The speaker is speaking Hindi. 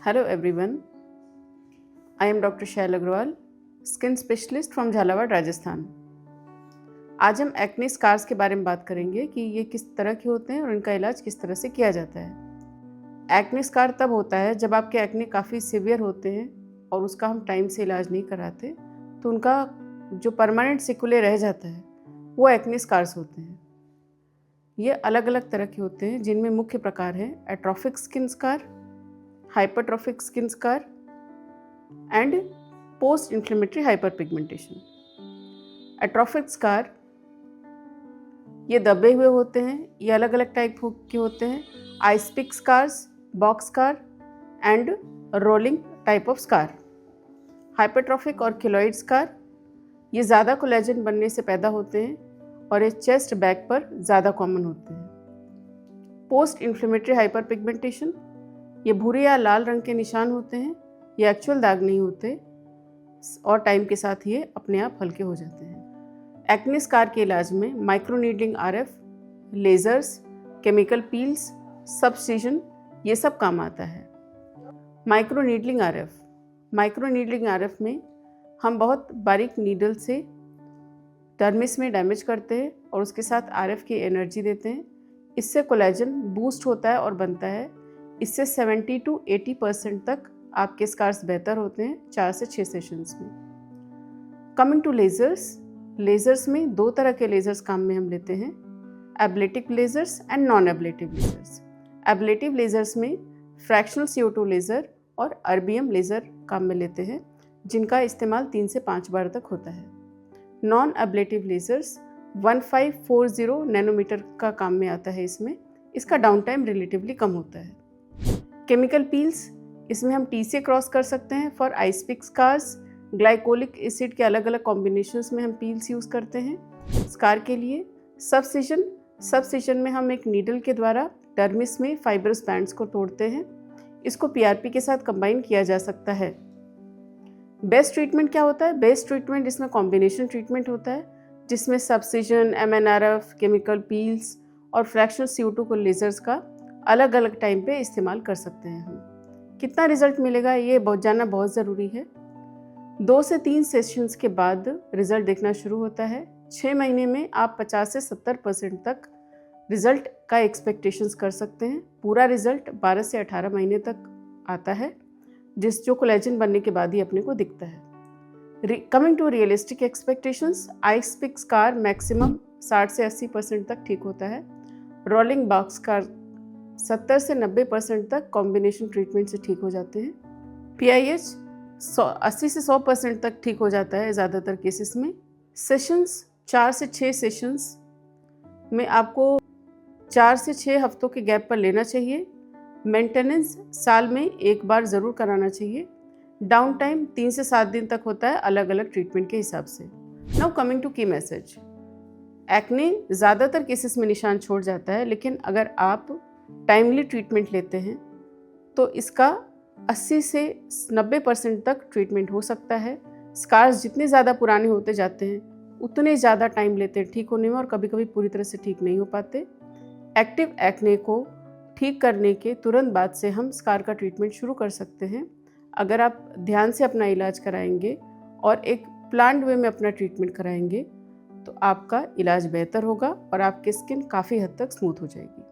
Hello everyone, I am Dr. Shail Agrawal, skin specialist from Jhalawar Rajasthan. आज हम एक्ने स्कार्स के बारे में बात करेंगे कि ये किस तरह के होते हैं और इनका इलाज किस तरह से किया जाता है। एक्ने स्कार तब होता है जब आपके एक्ने काफ़ी सीवियर होते हैं और उसका हम टाइम से इलाज नहीं कराते, तो उनका जो परमानेंट सिकुले रह जाता है वो एक्ने स्कार्स होते हैं। ये अलग अलग तरह के होते हैं जिनमें मुख्य प्रकार हैं atrophic skin scar, hypertrophic skin scar and post inflammatory hyperpigmentation. Atrophic scar ये दबे हुए होते हैं, ये अलग अलग टाइप के होते हैं, ice pick scars, box scar and rolling type of scar. Hypertrophic और केलॉइड स्कार ये ज़्यादा कोलेजन बनने से पैदा होते हैं और ये चेस्ट बैक पर ज़्यादा कॉमन होते हैं। पोस्ट इन्फ्लेमेटरी हाइपरपिगमेंटेशन ये भूरे या लाल रंग के निशान होते हैं, ये एक्चुअल दाग नहीं होते और टाइम के साथ ये अपने आप हल्के हो जाते हैं। एक्ने स्कार के इलाज में microneedling RF, lasers, chemical peels, subcision ये सब काम आता है। माइक्रोनीडलिंग आरएफ में हम बहुत बारीक नीडल से डर्मिस में डैमेज करते हैं और उसके साथ आरएफ की एनर्जी देते हैं। इससे कोलेजन बूस्ट होता है और बनता है। इससे 70 to 80% तक आपके स्कार्स बेहतर होते हैं 4 से 6 सेशंस में। कमिंग टू लेज़र्स में दो तरह के लेज़र्स काम में हम लेते हैं, ablative lasers and non ablative lasers. Ablative lasers में फ्रैक्शनल CO2 लेज़र और अर्बियम लेज़र काम में लेते हैं, जिनका इस्तेमाल 3 से 5 बार तक होता है। नॉन एब्लेटिव लेज़र्स 1540 नैनोमीटर का काम में आता है। इसका डाउन टाइम रिलेटिवली कम होता है। केमिकल पील्स, इसमें हम टी से क्रॉस कर सकते हैं for ice pick scars. Glycolic acid के अलग अलग कॉम्बिनेशंस में हम पील्स यूज़ करते हैं स्कार के लिए। सबसिजन में हम एक नीडल के द्वारा डर्मिस में फाइब्रस बैंड्स को तोड़ते हैं। इसको PRP के साथ कंबाइन किया जा सकता है। बेस्ट ट्रीटमेंट क्या होता है? बेस्ट ट्रीटमेंट इसमें कॉम्बिनेशन ट्रीटमेंट होता है, जिसमें सबसिजन, MNRF, केमिकल पील्स और फ्रैक्शनल CO2 को लेज़र्स का अलग अलग टाइम पे इस्तेमाल कर सकते हैं हम। कितना रिजल्ट मिलेगा ये जानना बहुत ज़रूरी है। 2 से 3 सेशंस के बाद रिजल्ट देखना शुरू होता है। 6 महीने में आप 50 से 70% तक रिजल्ट का एक्सपेक्टेशंस कर सकते हैं। पूरा रिजल्ट 12 से 18 महीने तक आता है, जो कोलेजन बनने के बाद ही अपने को दिखता है। Coming to realistic expectations, ice pick scar maximum 60 से 80% तक ठीक होता है। रोलिंग बॉक्स स्कार 70 से 90% तक कॉम्बिनेशन ट्रीटमेंट से ठीक हो जाते हैं। PIH 80 से 100% तक ठीक हो जाता है ज़्यादातर केसेस में। सेशंस 4 से 6 सेशंस में आपको 4 से 6 हफ्तों के गैप पर लेना चाहिए। मेंटेनेंस साल में एक बार ज़रूर कराना चाहिए। डाउन टाइम 3 से 7 दिन तक होता है अलग अलग ट्रीटमेंट के हिसाब से। नाउ कमिंग टू की मैसेज, एक्ने ज़्यादातर केसेस में निशान छोड़ जाता है, लेकिन अगर आप टाइमली ट्रीटमेंट लेते हैं तो इसका 80 से 90% तक ट्रीटमेंट हो सकता है। स्कार्स जितने ज़्यादा पुराने होते जाते हैं उतने ज़्यादा टाइम लेते हैं ठीक होने में और कभी कभी पूरी तरह से ठीक नहीं हो पाते। एक्टिव एक्ने को ठीक करने के तुरंत बाद से हम स्कार का ट्रीटमेंट शुरू कर सकते हैं। अगर आप ध्यान से अपना इलाज कराएंगे और एक प्लान्ड वे में अपना ट्रीटमेंट कराएंगे तो आपका इलाज बेहतर होगा और आपकी स्किन काफ़ी हद तक स्मूथ हो जाएगी।